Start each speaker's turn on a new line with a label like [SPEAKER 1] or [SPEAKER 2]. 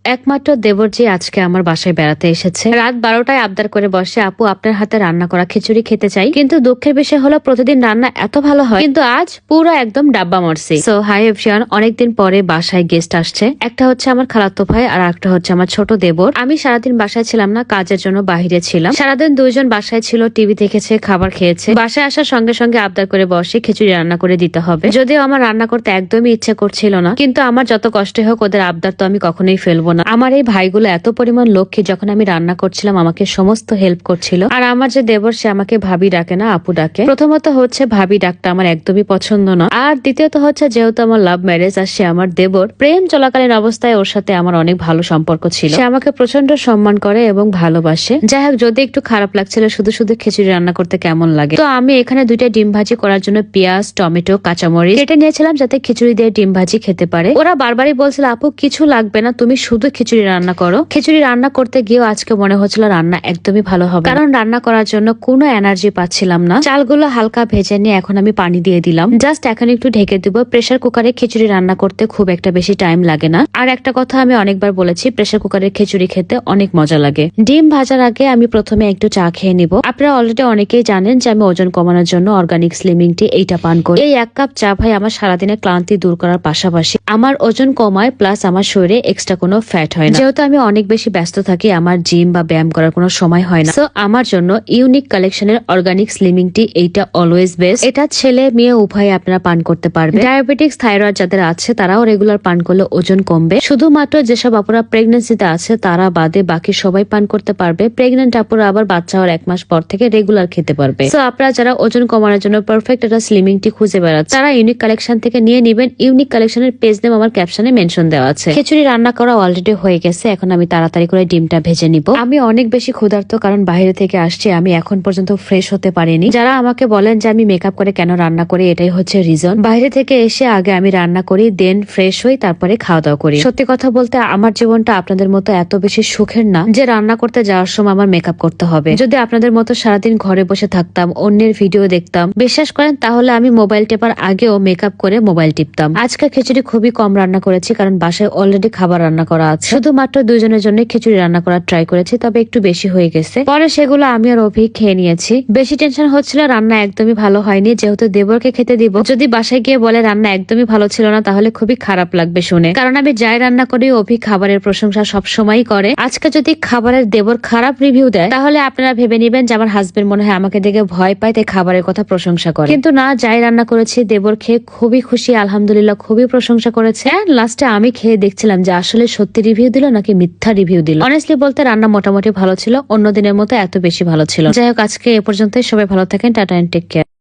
[SPEAKER 1] একমাত্র দেবরজি আজকে আমার বাসায় বেড়াতে এসেছে। রাত 12টায় আবদার করে বসে, আপু আপনার হাতে রান্না করা খিচুড়ি খেতে চাই। কিন্তু দুঃখের বিষয় হলো প্রতিদিন রান্না এত ভালো হয়, কিন্তু আজ পুরো একদম ডাব্বা মারছি। সো হাই এভরিওয়ান, অনেকদিন পরে বাসায় গেস্ট আসছে। একটা হচ্ছে আমার খালাতো ভাই আর একটা হচ্ছে আমার ছোট দেবর। আমি সারাদিন বাসায় ছিলাম না, কাজের জন্য বাহিরে ছিলাম। সারাদিন দুইজন বাসায় ছিল, টিভি দেখেছে, খাবার খেয়েছে। বাসায় আসার সঙ্গে সঙ্গে আবদার করে বসে খিচুড়ি রান্না করে দিতে হবে। যদিও আমার রান্না করতে একদমই ইচ্ছে করছিল না, কিন্তু আমার যত কষ্ট হোক ওদের আবদার তো আমি কখনোই ফেলবো না। আমার এই ভাইগুলো এত পরিমাণ লক্ষ্মী, যখন আমি রান্না করছিলাম আমাকে সমস্ত হেল্প করছিল। আর আমার যে দেবর সে আমাকে ভাবি ডাকে না, আপু ডাকে। প্রথমত হচ্ছে ভাবি ডাকটা আমার একদমই পছন্দ না, আর দ্বিতীয়ত হচ্ছে যেহেতু আমার লাভ ম্যারেজ আর সে আমার দেবর, প্রেম চলাকালীন অবস্থায় ওর সাথে আমার অনেক ভালো সম্পর্ক ছিল। সে আমাকে প্রচন্ড সম্মান করে এবং ভালোবাসে। যাই হোক, যদি একটু খারাপ লাগছিল শুধু শুধু খিচুড়ি রান্না করতে কেমন লাগে, তো আমি এখানে দুইটা ডিম ভাজি করার জন্য পেঁয়াজ, টমেটো, কাঁচামরিচ কেটে নিয়েছিলাম যাতে খিচুড়ি দিয়ে ডিম ভাজি খেতে পারে। ওরা বারবারই বলছিল আপু কিছু লাগবে না, তুমি শুধু খিচুড়ি রান্না করো। খিচুড়ি রান্না করতে গিয়েও আজকে মনে হচ্ছিল রান্না একদমই ভালো হবে, কারণ রান্না করার জন্য কোনো এনার্জি পাচ্ছিলাম না। চালগুলো হালকা ভেজে নিয়ে এখন আমি পানি দিয়ে দিলাম। জাস্ট এখন একটু ঢেকে দিব। প্রেসার কুকারে খিচুড়ি রান্না করতে খুব একটা বেশি টাইম লাগে না। আর একটা কথা আমি অনেকবার বলেছি, প্রেসার কুকারের খিচুড়ি খেতে অনেক মজা লাগে। ডিম ভাজার আগে আমি প্রথমে একটু চা খেয়ে নিব। আপনারা অলরেডি অনেকেই জানেন যে আমি ওজন কমানোর জন্য অর্গানিক স্লিমিং টি এইটা পান করি। এই 1 কাপ চা ভাই আমার সারাদিনের ক্লান্তি দূর করার পাশাপাশি আমার ওজন কমায়, প্লাস আমার শরীরে এক্সট্রা কোনো ফ্যাট হয় না। যেহেতু আমি অনেক বেশি ব্যস্ত থাকি, আমার জিম বা ব্যায়াম করার কোনো সময় হয় না, সো আমার জন্য ইউনিক কালেকশনের অর্গানিক স্লিমিং টি এইটা অলওয়েজ বেস্ট। এটা ছেলে মেয়ে উভয়ে আপনারা পান করতে পারবেন। ডায়াবেটিক্স, থাইরয়েড যাদের আছে তারাও রেগুলার পান করলে ওজন কমবে। শুধুমাত্র যেসব আপুরা প্রেগনেন্সিতে আছে তারা বাদে বাকি সবাই পান করতে পারবে। প্রেগনেন্ট আপুরা আবার বাচ্চা হওয়ার 1 মাস পর থেকে রেগুলার খেতে পারবে। সো আপনারা যারা ওজন কমানোর জন্য পারফেক্ট একটা স্লিমিং টি খুঁজে বেড়াচ্ছে, তারা ইউনিক কালেকশন থেকে নিয়ে নিবেন। ইউনিক কালেকশনের পেজ নেম আমার ক্যাপশনে মেনশন দেওয়া আছে। খিচুড়ি রান্না করা অলরেডি হয়ে গেছে, এখন আমি তাড়াতাড়ি করে ডিমটা ভেজে নিব। আমি অনেক বেশি ক্ষুধার্ত, কারণ বাইরে থেকে আসছি, আমি এখন পর্যন্ত ফ্রেশ হতে পারিনি। যারা আমাকে বলেন যে আমি মেকআপ করে কেন রান্না করি, এটাই হচ্ছে রিজন। বাইরে থেকে এসে আগে আমি রান্না করি, দেন ফ্রেশ হই, তারপরে খাওয়া দাওয়া করি। সত্যি কথা বলতে আমার জীবনটা আপনাদের মতো এত বেশি সুখের না যে রান্না করতে যাওয়ার সময় আমার মেকআপ করতে হবে। যদি আপনাদের মতো সারাদিন ঘরে বসে থাকতাম, অন্যের ভিডিও দেখতাম, বিশ্বাস করেন তাহলে আমি মোবাইল টেপার আগেও মেকআপ করে মোবাইল টিপতাম। আজকে খিচুড়ি খুবই কম রান্না করেছি, কারণ বাসায় অলরেডি খাবার রান্না করা আছে। শুধুমাত্র দুইজনের জন্য খিচুড়ি রান্না করার ট্রাই করেছি, তবে একটু বেশি হয়ে গেছে। পরে সেগুলো আমি আর অভি খেয়ে নিয়েছি। বেশি টেনশন হচ্ছিল, রান্না একদমই ভালো হয়নি। যেহেতু দেবরকে খেতে দিব, যদি বাসায় গিয়ে বলে রান্না একদমই ভালো ছিল না, তাহলে খুবই খারাপ লাগবে শুনে। কারণ আমি যাই রান্না করি অভি খাবারের প্রশংসা সবসময় করে। আজকে যদি খাবারের দেবর খারাপ রিভিউ দেয়, তাহলে আপনারা ভেবে নিবেন যে আমার হাজবেন্ড মনে হয় আমাকে দেখে ভয় পায়, তাই খাবারের কথা প্রশংসা করে। কিন্তু না, যাই রান্না করেছি দেবর খেয়ে খুবই খুশি, আলহামদুলিল্লাহ খুবই প্রশংসা করেছে। লাস্টে আমি খেয়ে দেখছিলাম যে আসলে সত্যি রিভিউ দিল নাকি মিথ্যা রিভিউ দিল। অনেস্টলি বলতে রান্না মোটামুটি ভালো ছিল, অন্য দিনের মতো এত বেশি ভালো ছিল। যাই হোক, আজকে এ পর্যন্তই। সবাই ভালো থাকেন, টাটা এন্ড টেক কেয়ার।